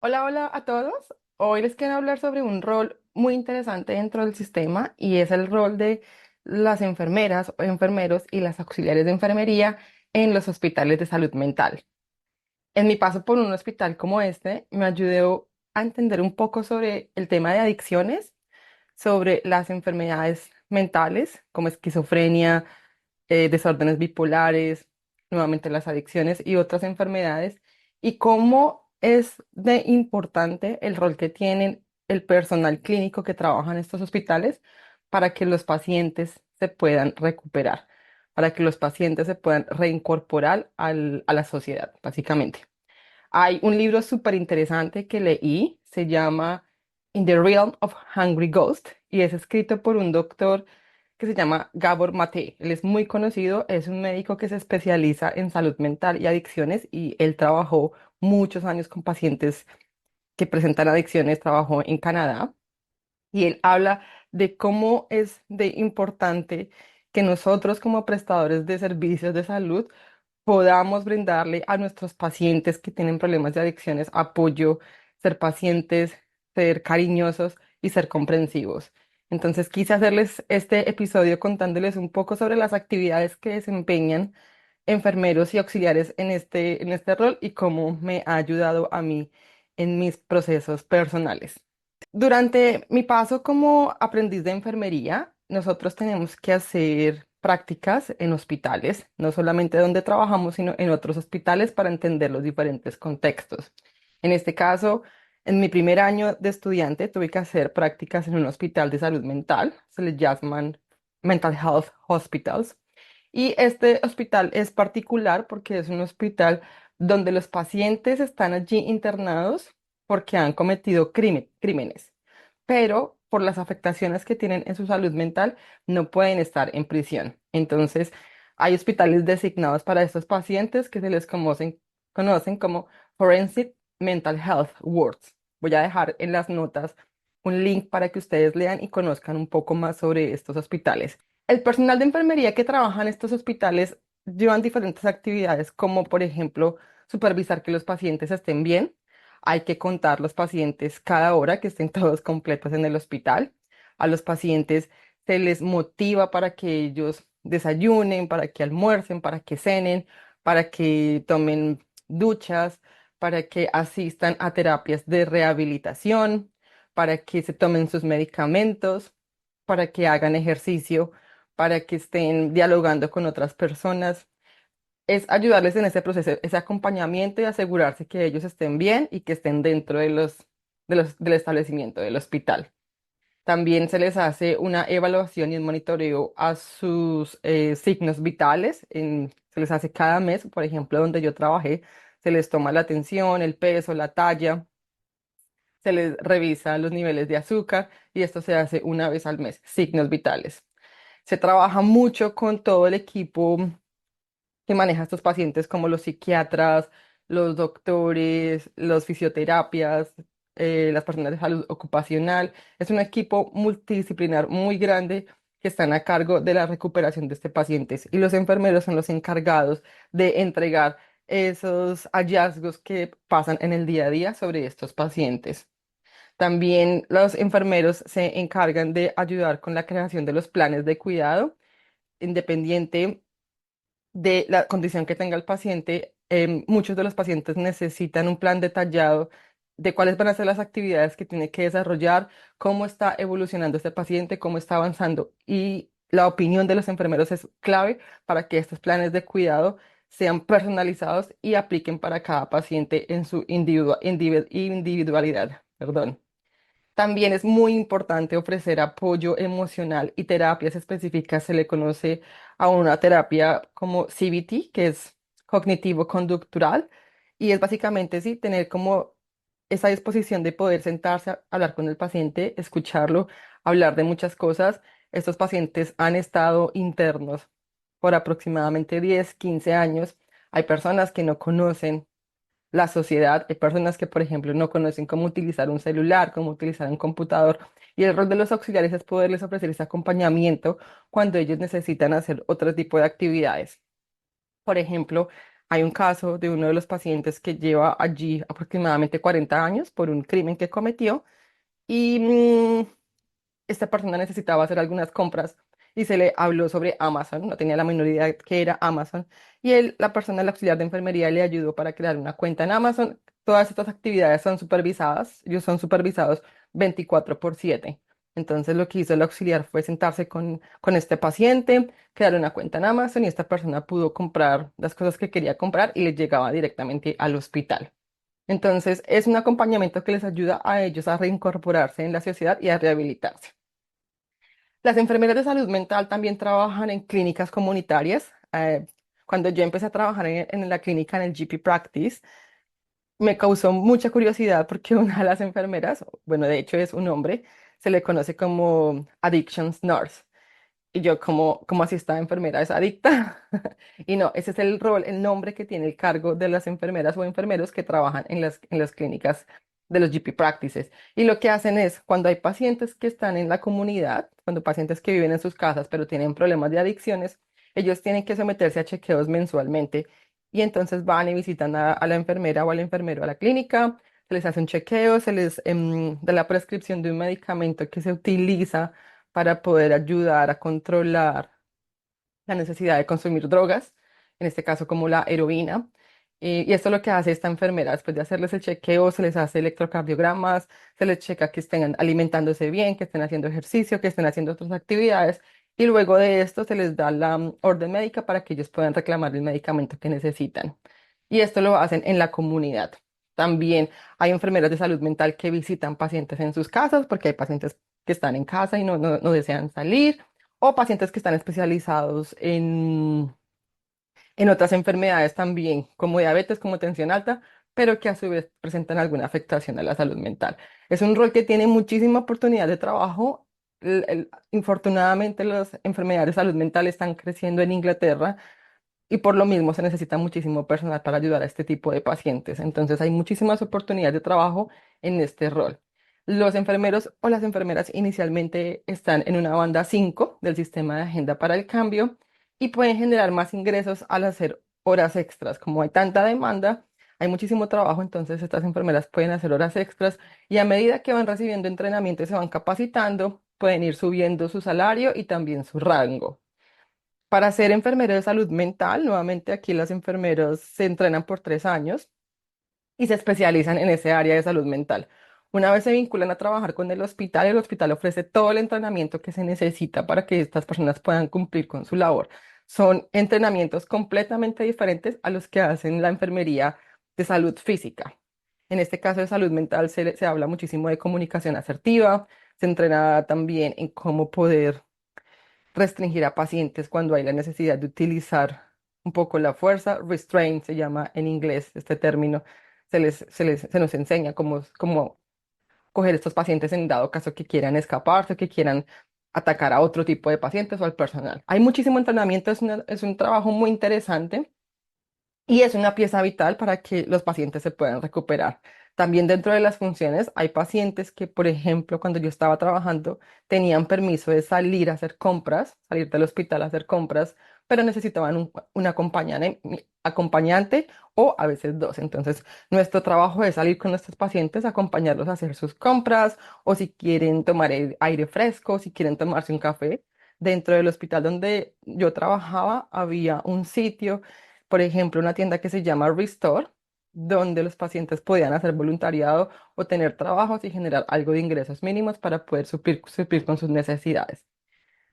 Hola, hola a todos. Hoy les quiero hablar sobre un rol muy interesante dentro del sistema y es el rol de las enfermeras o enfermeros y las auxiliares de enfermería en los hospitales de salud mental. En mi paso por un hospital como este, me ayudó a entender un poco sobre el tema de adicciones, sobre las enfermedades mentales como esquizofrenia, desórdenes bipolares, nuevamente las adicciones y otras enfermedades, y cómo es de importante el rol que tienen el personal clínico que trabaja en estos hospitales para que los pacientes se puedan recuperar, para que los pacientes se puedan reincorporar a la sociedad, básicamente. Hay un libro súper interesante que leí, se llama In the Realm of Hungry Ghost y es escrito por un doctor que se llama Gabor Mate. Él es muy conocido, es un médico que se especializa en salud mental y adicciones y él trabajó muchos años con pacientes que presentan adicciones, trabajó en Canadá y él habla de cómo es de importante que nosotros como prestadores de servicios de salud podamos brindarle a nuestros pacientes que tienen problemas de adicciones apoyo, ser pacientes, ser cariñosos y ser comprensivos. Entonces quise hacerles este episodio contándoles un poco sobre las actividades que desempeñan enfermeros y auxiliares en este rol y cómo me ha ayudado a mí en mis procesos personales. Durante mi paso como aprendiz de enfermería, nosotros tenemos que hacer prácticas en hospitales, no solamente donde trabajamos, sino en otros hospitales para entender los diferentes contextos. En este caso, en mi primer año de estudiante tuve que hacer prácticas en un hospital de salud mental, se les llaman Mental Health Hospitals, y este hospital es particular porque es un hospital donde los pacientes están allí internados porque han cometido crímenes, pero por las afectaciones que tienen en su salud mental no pueden estar en prisión. Entonces, hay hospitales designados para estos pacientes que se les conocen como Forensic Mental Health Wards. Voy a dejar en las notas un link para que ustedes lean y conozcan un poco más sobre estos hospitales. El personal de enfermería que trabaja en estos hospitales llevan diferentes actividades, como por ejemplo supervisar que los pacientes estén bien. Hay que contar los pacientes cada hora que estén todos completos en el hospital. A los pacientes se les motiva para que ellos desayunen, para que almuercen, para que cenen, para que tomen duchas, para que asistan a terapias de rehabilitación, para que se tomen sus medicamentos, para que hagan ejercicio, para que estén dialogando con otras personas. Es ayudarles en ese proceso, ese acompañamiento y asegurarse que ellos estén bien y que estén dentro del establecimiento, del hospital. También se les hace una evaluación y un monitoreo a sus signos vitales. Se les hace cada mes, por ejemplo, donde yo trabajé, se les toma la tensión, el peso, la talla, se les revisa los niveles de azúcar y esto se hace una vez al mes, signos vitales. Se trabaja mucho con todo el equipo que maneja a estos pacientes como los psiquiatras, los doctores, los fisioterapias, las personas de salud ocupacional. Es un equipo multidisciplinar muy grande que están a cargo de la recuperación de estos pacientes y los enfermeros son los encargados de entregar esos hallazgos que pasan en el día a día sobre estos pacientes. También los enfermeros se encargan de ayudar con la creación de los planes de cuidado independiente de la condición que tenga el paciente. Muchos de los pacientes necesitan un plan detallado de cuáles van a ser las actividades que tiene que desarrollar, cómo está evolucionando este paciente, cómo está avanzando. Y la opinión de los enfermeros es clave para que estos planes de cuidado sean personalizados y apliquen para cada paciente en su individualidad. Perdón. También es muy importante ofrecer apoyo emocional y terapias específicas. Se le conoce a una terapia como CBT, que es cognitivo-conductural, y es básicamente sí, tener como esa disposición de poder sentarse a hablar con el paciente, escucharlo, hablar de muchas cosas. Estos pacientes han estado internos por aproximadamente 10, 15 años. Hay personas que no conocen la sociedad. Hay personas que, por ejemplo, no conocen cómo utilizar un celular, cómo utilizar un computador, y el rol de los auxiliares es poderles ofrecer ese acompañamiento cuando ellos necesitan hacer otro tipo de actividades. Por ejemplo, Hay un caso de uno de los pacientes que lleva allí aproximadamente 40 años por un crimen que cometió y esta persona necesitaba hacer algunas compras y se le habló sobre Amazon, no tenía la menor idea de qué era Amazon, y él, la persona, el auxiliar de enfermería, le ayudó para crear una cuenta en Amazon. Todas estas actividades son supervisadas, ellos son supervisados 24/7. Entonces lo que hizo el auxiliar fue sentarse con este paciente, crear una cuenta en Amazon y esta persona pudo comprar las cosas que quería comprar y le llegaba directamente al hospital. Entonces es un acompañamiento que les ayuda a ellos a reincorporarse en la sociedad y a rehabilitarse. Las enfermeras de salud mental también trabajan en clínicas comunitarias. Cuando yo empecé a trabajar en la clínica, en el GP Practice, me causó mucha curiosidad porque una de las enfermeras, bueno, de hecho es un hombre, se le conoce como Addictions Nurse. Y yo, como así esta enfermera es adicta? Y no, ese es el rol, el nombre que tiene el cargo de las enfermeras o enfermeros que trabajan en las clínicas de los GP Practices. Y lo que hacen es, cuando hay pacientes que están en la comunidad, cuando pacientes que viven en sus casas pero tienen problemas de adicciones, ellos tienen que someterse a chequeos mensualmente. Y entonces van y visitan a la enfermera o al enfermero a la clínica, se les hace un chequeo, se les da la prescripción de un medicamento que se utiliza para poder ayudar a controlar la necesidad de consumir drogas, en este caso como la heroína. Y esto es lo que hace esta enfermera. Después de hacerles el chequeo, se les hace electrocardiogramas, se les checa que estén alimentándose bien, que estén haciendo ejercicio, que estén haciendo otras actividades. Y luego de esto se les da la orden médica para que ellos puedan reclamar el medicamento que necesitan. Y esto lo hacen en la comunidad. También hay enfermeras de salud mental que visitan pacientes en sus casas porque hay pacientes que están en casa y no desean salir o pacientes que están especializados en otras enfermedades también, como diabetes, como tensión alta, pero que a su vez presentan alguna afectación a la salud mental. Es un rol que tiene muchísima oportunidad de trabajo. Infortunadamente, las enfermedades de salud mental están creciendo en Inglaterra y por lo mismo se necesita muchísimo personal para ayudar a este tipo de pacientes. Entonces hay muchísimas oportunidades de trabajo en este rol. Los enfermeros o las enfermeras inicialmente están en una banda 5 del sistema de agenda para el cambio y pueden generar más ingresos al hacer horas extras. Como hay tanta demanda, hay muchísimo trabajo, entonces estas enfermeras pueden hacer horas extras y a medida que van recibiendo entrenamiento y se van capacitando, pueden ir subiendo su salario y también su rango. Para ser enfermero de salud mental, nuevamente aquí los enfermeros se entrenan por 3 años y se especializan en ese área de salud mental. Una vez se vinculan a trabajar con el hospital ofrece todo el entrenamiento que se necesita para que estas personas puedan cumplir con su labor. Son entrenamientos completamente diferentes a los que hacen la enfermería de salud física. En este caso de salud mental se habla muchísimo de comunicación asertiva, se entrena también en cómo poder restringir a pacientes cuando hay la necesidad de utilizar un poco la fuerza. Restraint se llama en inglés este término. Se nos enseña cómo coger estos pacientes en dado caso que quieran escaparse, que quieran atacar a otro tipo de pacientes o al personal. Hay muchísimo entrenamiento, es un trabajo muy interesante y es una pieza vital para que los pacientes se puedan recuperar. También dentro de las funciones hay pacientes que, por ejemplo, cuando yo estaba trabajando, tenían permiso de salir a hacer compras, salir del hospital a hacer compras, pero necesitaban un acompañante o a veces dos. Entonces, nuestro trabajo es salir con nuestros pacientes, acompañarlos a hacer sus compras o si quieren tomar aire fresco, si quieren tomarse un café. Dentro del hospital donde yo trabajaba había un sitio, por ejemplo, una tienda que se llama Restore, donde los pacientes podían hacer voluntariado o tener trabajos y generar algo de ingresos mínimos para poder suplir con sus necesidades.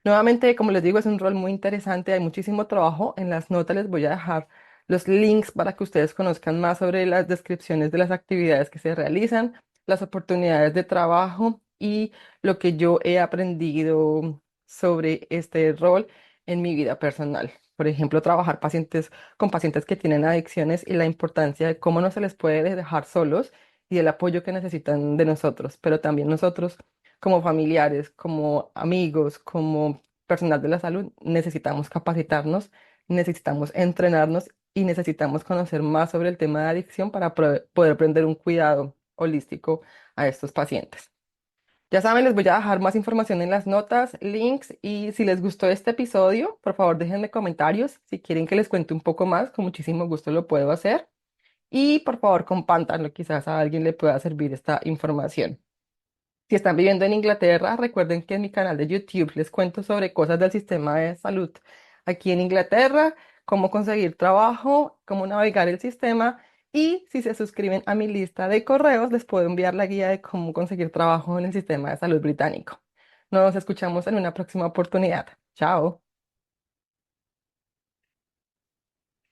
Nuevamente, como les digo, es un rol muy interesante, hay muchísimo trabajo. En las notas les voy a dejar los links para que ustedes conozcan más sobre las descripciones de las actividades que se realizan, las oportunidades de trabajo y lo que yo he aprendido sobre este rol en mi vida personal. Por ejemplo, trabajar con pacientes que tienen adicciones y la importancia de cómo no se les puede dejar solos y el apoyo que necesitan de nosotros, pero también nosotros como familiares, como amigos, como personal de la salud, necesitamos capacitarnos, necesitamos entrenarnos y necesitamos conocer más sobre el tema de adicción para poder brindar un cuidado holístico a estos pacientes. Ya saben, les voy a dejar más información en las notas, links y si les gustó este episodio, por favor déjenme comentarios. Si quieren que les cuente un poco más, con muchísimo gusto lo puedo hacer. Y por favor compártanlo, quizás a alguien le pueda servir esta información. Si están viviendo en Inglaterra, recuerden que en mi canal de YouTube les cuento sobre cosas del sistema de salud aquí en Inglaterra, cómo conseguir trabajo, cómo navegar el sistema y si se suscriben a mi lista de correos, les puedo enviar la guía de cómo conseguir trabajo en el sistema de salud británico. Nos escuchamos en una próxima oportunidad. Chao.